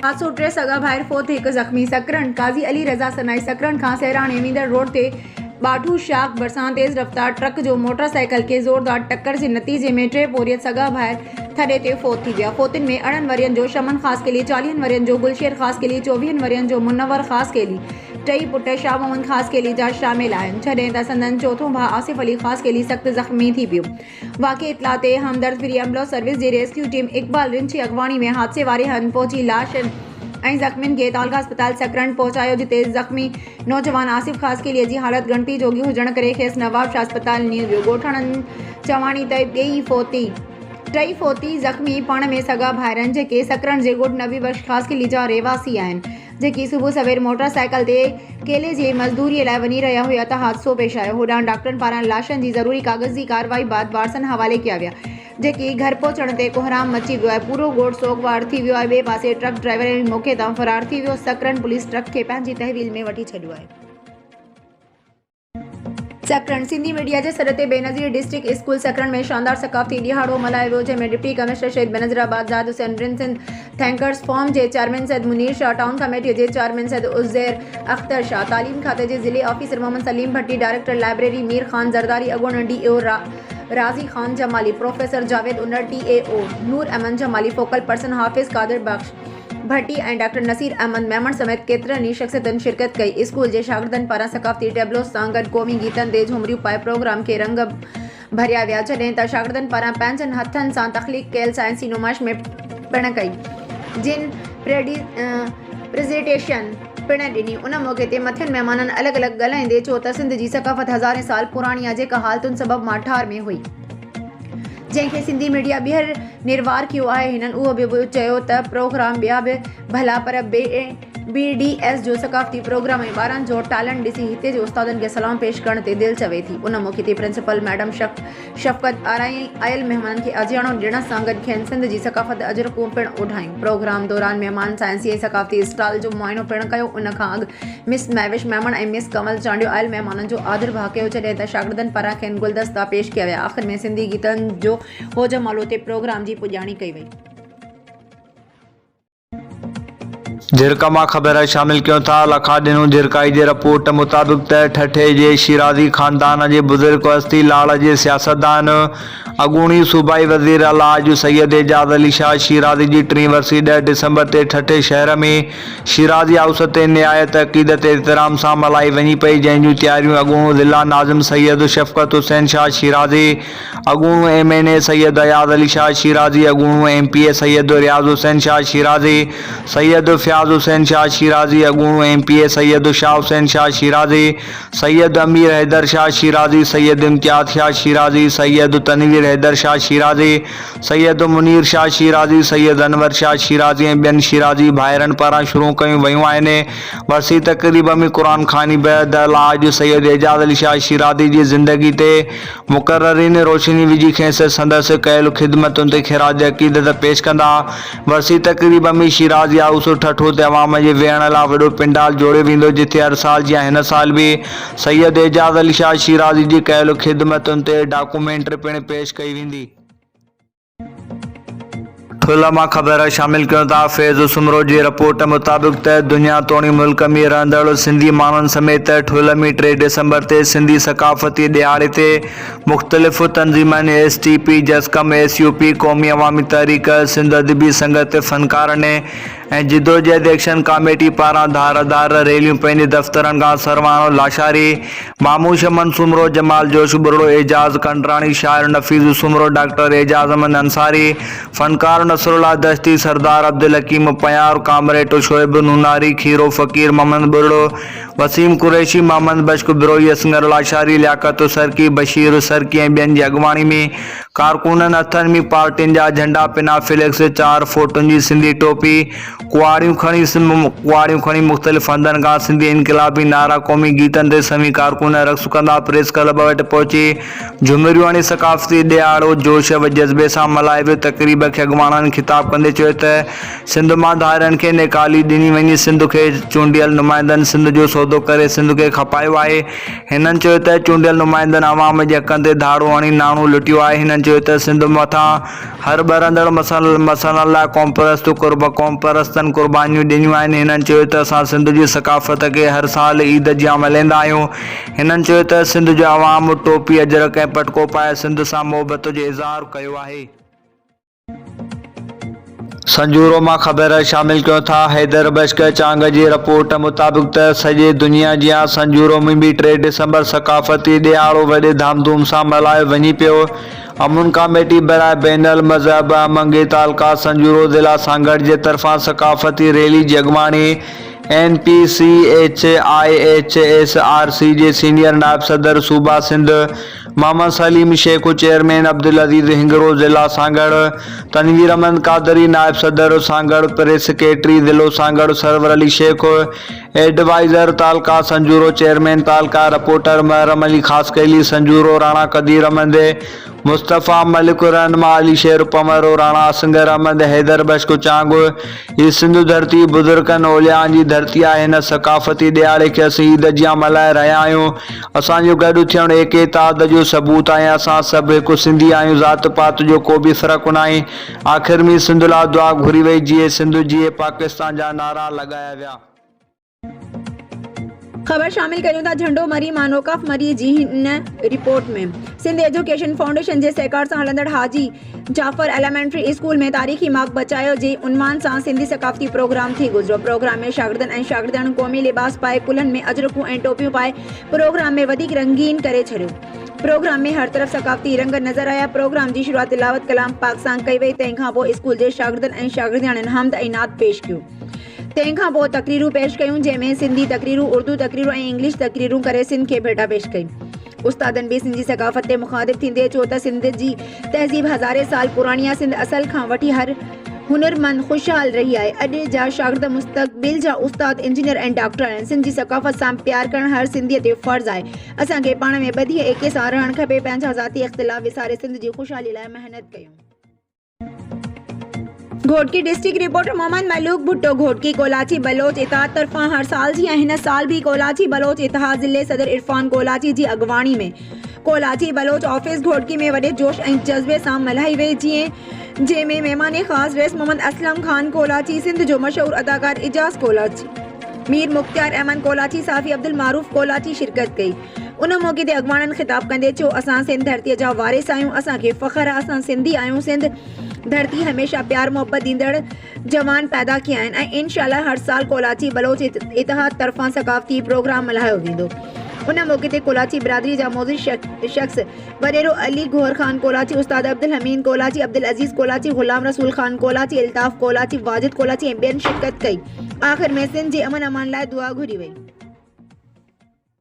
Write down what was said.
हादसो 3 सगा भाइर फोत 1 ज़ख़्मी सकरन काज़ी अली रज़ा सनाई सकरन खां सहराणे वींदड़ रोड ते बाठू शाख भरसां तेज़ रफ्तार ट्रक जो मोटरसाइकिल के ज़ोरदार टक्कर जे नतीजे में 3 बोरियत सगा भाइर थड़े ते फोत थी विया। फोतिन में 38 वरियन जो शमन ख़ास केली, 40 वरियन जो गुलशेर ख़ास केली, 24 वरियन जो मुनव्वर ख़ास केली, 3 पुट शाह मोहम्मद ख़ास केली जा शामिल आहिनि। छॾे त संदन चौथों भाउ आसिफ अली ख़ास केली सख़्त ज़ख़्मी थी पियो। वाक़े इतला ते हमदर्द फ्री एम्बुलेंस सर्विस जी रेस्क्यू टीम इकबाल रिंची अगवाणी में हादसे वारे हंधि पहुची लाशन ऐं ज़ख़्मियुनि खे तालका अस्पताल सकरन पहुचायो, जिते ज़ख़्मी नौजवान आसिफ ख़ास केलीअ जी हालत गणती जोगी हुजण करे खेसि नवाब शाह अस्पताल नीं वियो। ॻोठाणनि चवाणी त 3 फोती ज़ख़्मी पाण में सगा भाइर आहिनि, जेके सकरन जे ॻोठ नबी बख्श ख़ास केली जा रहवासी आहिनि, जेकी सुबुह सवेर मोटरसाइकिल ते केले जी मज़दूरीअ लाइ वञी रहिया हुआ त हादसो पेश आयो। होॾां डॉक्टरनि पारां लाशनि जी ज़रूरी कागज़ी कार्रवाई बाद वारसनि हवाले कया विया, जेकी घर पहुचण ते कोहराम मची वियो आहे। पूरो ॻोठ सोगवार थी वियो आहे। ॿिए पासे ट्रक ड्राइवर मौक़े तां फ़रार थी वियो। सकरन पुलिस ट्रक खे पंहिंजी तहवील में वठी छॾियो आहे। सकरन सिंधी मीडिया जे सॾ ते बेनज़ीर डिस्ट्रिक्ट स्कूल सकरन में शानदार सक़ाफ़ती ॾिहाड़ो मल्हायो वियो, जंहिंमें डिप्टी कमिश्नर शहीद बेनज़ीराबाद ज़ाद हुसैन रिंसिंद थैंकर्स फॉर्म जे चेयरमैन सैयद मुनीर शाह, टाउन कमेटीअ जे चेयरमैन सैयद उज़ैर अख्तर शाह, तालीम खाते जे ज़िले officer Mohammad Saleem Bhatti, director library Mir Khan Zardari, अॻूणो DAO Razi Khan Jamali, professor Javed Unnar, TAO Noor Ahmed Jamali, focal person Hafiz Qadir बख्श भट्टी ऐं डॉक्टर नसीर अहमद मेमण समेत केतिरनि ई शख़्सियतुनि शिरकत कई। स्कूल जे शागिर्दनि पारां सक़ाफ़ती टेबलो सां गॾु क़ौमी गीतनि ते झूमरियूं पाए प्रोग्राम खे रंग भरिया विया, जॾहिं त शागिर्दनि पारां पंहिंजनि हथनि सां तख़लीक़ कयल साइंसी नुमाइश में पिण कई, जिन प्रेज़ेंटेशन पिण ॾिनी। उन मौक़े ते मथियनि महिमाननि अलॻि अलॻि ॻाल्हाईंदे चयो त सिंध जी सक़ाफ़त हज़ारें साल पुराणी आहे, जेका हालतुनि सबबि माठार में हुई, जंहिंखे सिंधी मीडिया ॿीहर निर्वार कयो आहे। हिननि उहो बि चयो त प्रोग्राम ॿिया बि भला, पर BDS जो सक़ाफ़ती प्रोग्राम ऐं ॿारनि जो टैलेंट ॾिसी हिते जे उस्तादनि खे सलाम पेश करण ते दिलि चवे थी। उन मौक़े ते प्रिंसिपल मैडम शफ़क़त आयल महिमाननि खे अजियाणो ॾियण सां गॾु खेनि सिंध जी सक़ाफ़त अजरकूं पिणु ओढायूं। प्रोग्राम दौरान महिमान साइंसी ऐं सक़ाफ़ती स्टॉल जो मुआइनो पिणु कयो। उन खां अॻु मिस महविश मेमण ऐं मिस कमल चांडियो आयल महिमाननि जो आदर भाउ कयो, जॾहिं त शागिर्दनि पारां खेनि गुलदस्ता पेश कया विया। आख़िर में सिंधी गीतनि जो होजमालो ते प्रोग्राम जी पुॼाणी कई वई। झिरका मां ख़बर शामिल कयूं था। लखा ॾिनूं झिरकाई जे रिपोर्ट मुताबिक़ त ठठे जे शिराज़ी ख़ानदान जे बुज़ुर्ग हस्ती लाड़ जे सियासतदान अॻूणी सूबाई वज़ीर आला सैयद एजाज़ अली शाह शिराज़ी जी 3 वरसी 10 डिसंबर ते ठठे शहर में शिराज़ी हाउस ते निहायत अक़ीदत एहतराम सां मल्हाई वञी पई, जंहिंजूं तयारियूं अॻूणो ज़िला नाज़िम सैयद शफ़क़त हुसैन शाह शिराज़ी, अॻूणो MNA सैयद अयाज़ अली शाह शिराज़ी, अॻूणो MPA सैयद रियाज़ हुसैन शाह शिराज़ी, सैयद फ़याज़ हुसैन शाह शिराज़ी, अॻूणो MPA सैयद शाह हुसैन शाह शिराज़ी, सैयद अमीर हैदर शाह शिराज़ी, सैयद इम्तियाज़ शाह शिराज़ी, सैयद तनवीर हैदर शाह शिराज़ी, सैयद मुनीर शाह शिराज़ी, सैयद अनवर शाह शिराज़ी ऐं ॿियनि शिराज़ी भाइरनि पारां शुरू कयूं वयूं आहिनि। वरसी तक़रीब में क़ुरान ख़ानी बैदि सैयद एजाज़ अली शाह शिराज़ी जी ज़िंदगी ते मुक़र्ररीन रोशनी विझी खेसि संदसि कयल ख़िदमतुनि ते ख़िराज अक़ीदत पेश कंदा। वरसी तक़रीब में शिराज़ी हाउस ठठो ते अवाम जे वेहण लाइ वॾो पिंडाल जोड़ियो वेंदो, जिथे हर साल जीअं हिन साल बि सैयद एजाज़ अली शाह शिराज़ी जी कयल ख़िदमतुनि ते डॉक्यूमेंट्री पिणु पेश कई वेंदी। ठुल मां ख़बर शामिल कयूं था। फैज़ सुमरो जी रिपोर्ट मुताबिक़ त दुनिया तोड़ी मुल्क में रहंदड़ सिंधी माण्हुनि समेत ठुल में 3 डिसंबर ते सिंधी सक़ाफ़ती ॾिहाड़े ते मुख़्तलिफ़ तंज़ीमनि STP, जस्कम, SUP, क़ौमी अवामी तहरीक, सिंध अदबी संगत, फ़नकारनि ऐं जिदोजहद एक्शन कमेटी पारां धारदार रैलियूं पंहिंजे दफ़्तरनि खां सरवानो लाशारी। मामूश अमन सुमरो, जमाल जोश बुरड़ो, एजाज़ कंडराणी, शाइर नफ़ीज़ सुमरो, डॉक्टर एजाज़ अमन अंसारी, फ़नकार नसरुल्लाह दस्ती, सरदार अब्दुल हकीम पयार, कामरेड शोएब नूनारी, खीरो फ़कीर, मोहम्मद बुरड़ो, वसीम कुरैशी, मोहम्मद बश्क बिरोई, असगर लाशारी, लियाकत सरकी, बशीर सरकी ऐं ॿियनि जी अॻवानी में कारकुननि हथनि में पार्टियुनि जा झंडा पिना, फ्लैक्स, 4 फोटुनि जी सिंधी टोपी, कुआड़ियूं खणी मुख़्तलिफ़ हंधनि खां सिंधी इनक़िलाबी नारा, क़ौमी गीतनि ते सभी कारकुन रक़्स कंदा प्रेस क्लब वटि पहुची झुमरियूं हणी सक़ाफ़ती ॾिहाड़ो जोश व जज़्बे सां मल्हायो वियो। तक़रीब खे अॻवाननि ख़िताब कंदे चयो त सिंध मां धारियुनि खे निकाली ॾिनी वञी, सिंध खे चूंडियल नुमाइंदनि सिंध जो सौदो करे सिंध खे खपायो आहे। हिननि चयो त चूंडियल नुमाइंदनि अवाम जे हक़नि ते धाड़ो हणी नाणो लुटियो आहे। हिननि चयो त सिंध मथां हर ॿरंदड़ मसइलनि लाइ क़ौम परस्तनि क़ुर्बानियूं ॾिनियूं आहिनि। हिननि चयो त असां सिंध जी सकाफ़त खे हर साल ईद जियां मल्हाईंदा आहियूं। हिननि चयो त सिंध जो अवाम टोपी अजरक ऐं पटको पाए सिंध सां मुहबत जो इज़हार कयो आहे। संजूरो मां ख़बर शामिल कयूं था। हैदर बश्क चांग जी रिपोर्ट मुताबिक़ त सॼे दुनिया जियां संजूरो में बि 3 डिसंबर सकाफ़ती ॾियारो वॾे धामधूम सां मल्हायो वञे पियो। अमुन कमेटी बराए बैनल मज़हब मंगे तालका संजूरो ज़िला सांगड़ जे तरफ़ां सकाफ़ती रैली जी अॻुवाणी NPCHIHSRC जे सीनियर नायब सदर सूबा सिंध मोहम्मद सलीम शेख, चेयरमैन अब्दुल अज़ीज़ हिंगरो ज़िला सांगड़, तनवीर अहमद कादरी नायब सदर सांगड़, प्रेस सेक्रेटरी ज़िलो Sanghar server Ali Sheikh, adviser तालका संजूरो, chairman तालका reporter महरम Ali ख़ासकैली संजूरो, Rana कदीर अहमद, मुस्तफ़ा मलिक, रहनुमा अली शेर पमरो, राणा असगर अहमद, हैदर बश्क चांग। ही सिंध धरती बुज़ुर्गनि ओलियान जी धरती आहे। हिन सकाफ़ती ॾियारे खे असीं ईद जियां मल्हाए रहिया आहियूं। असांजो गॾु थियणु एकेताद जो सबूत आहे। असां सभु हिकु सिंधी आहियूं। ज़ात पात जो को बि फ़र्क़ु न आहे। आख़िर में सिंध लाइ दुआ घुरी वई। जीए सिंध जीए पाकिस्तान जा नारा लॻाया विया। खबर शामिल करियूं था झंडो मरी मानोकाफ मरी जी हिन रिपोर्ट में। सिंध एजुकेशन फाउंडेशन जे सहकार सां हलंदड़ हाजी जाफर एलिमेंट्री स्कूल में तारीख़ी मार्ग बचायो जे उन्वान सां सिंधी सकाफ़ती प्रोग्राम थी गुज़रियो। प्रोग्राम में शागिर्दनि ऐं शागिर्दनि क़ौमी लिबास पाए, कुल्हनि में अजरकूं ऐं टोपियूं पाए प्रोग्राम में वधीक रंगीन करे छॾियो। प्रोग्राम में हर तरफ़ सकाफ़ती रंग नज़र आया। प्रोग्राम जी शुरूआत तिलावत कलाम पाक सां कई वई। तंहिंखां पोइ स्कूल जे शागिर्दनि ऐं शागिर्दियाणियुनि हमद ऐं नात पेश कयूं। तंहिंखां पोइ तकरीरूं पेश कयूं, जंहिंमें सिंधी तकरीरूं, उर्दू तकरीरूं ऐं इंग्लिश तकरीरूं करे सिंध खे भेटा पेश कई। उस्तादनि बि सिंधी सकाफ़त ते मुखातिब थींदे चयो त सिंध जी तहज़ीब हज़ारे साल पुराणी आहे। सिंध असल खां वठी हर हुनरमंद खुशहाल रही आहे। अॼु जा शागिर्द मुस्तक़बिल जा उस्ताद, इंजीनियर ऐं डॉक्टर आहिनि। सिंध जी सकाफ़त सां प्यार करणु हर सिंधीअ ते फ़र्ज़ु आहे। असांखे पाण में ॿधी एके सां रहणु खपे। पंहिंजा ज़ाती इख़्तिलाफ़ विसारे सिंध जी खुशहाली लाइ महिनत कयूं। Ghotki district reporter Mohammad Malook Bhutto. घोटकी कोलाची बलोच इत्तेहाद तरफ़ां हर साल जी हिन साल भी कोलाची बलोच इत्तेहाद ज़िले सदर इरफान कोलाची जी अॻुवाणी में कोलाची बलोच ऑफिस घोटकी में वॾे जोश ऐं जज़्बे सां मल्हाई वई, जंहिंमें महिमान ख़ासि रईस मोहम्मद असलम ख़ान कोलाची, सिंध जो मशहूर अदाकार इजाज़ कोलाची, मीर मुख्तियार अहमद कोलाची, साफ़ी अब्दुल मारूफ कोलाची शिरकत कई। उन मौक़े ते अॻुवाणनि ख़िताब कंदे चयो, असां सिंध धरतीअ जा वारिस आहियूं। असांखे फ़ख़्रु आहे, असां सिंधी आहियूं। सिंध धरती हमेशह प्यार मोहब्बत ॾींदड़ जवान पैदा किया आहिनि ऐं इंशाअल्लाह हर साल कोलाची बलोच इत्तेहाद तरफ़ां सकाफ़ती प्रोग्राम मल्हायो वेंदो। उन मौक़े ते कोलाची बिरादरी जा मौजूद शख्स वडेरो अली गोहर ख़ान कोलाची, उस्ताद अब्दुल हमीद कोलाची, अब्दुल अज़ीज़ कोलाची, ग़ुलाम रसूल ख़ान कोलाची, अल्ताफ़ कोलाची, वाजिद कोलाची ऐं ॿियनि शिरकत कई। आख़िर में सिंध जे अमन अमान लाइ दुआ घुरी वई।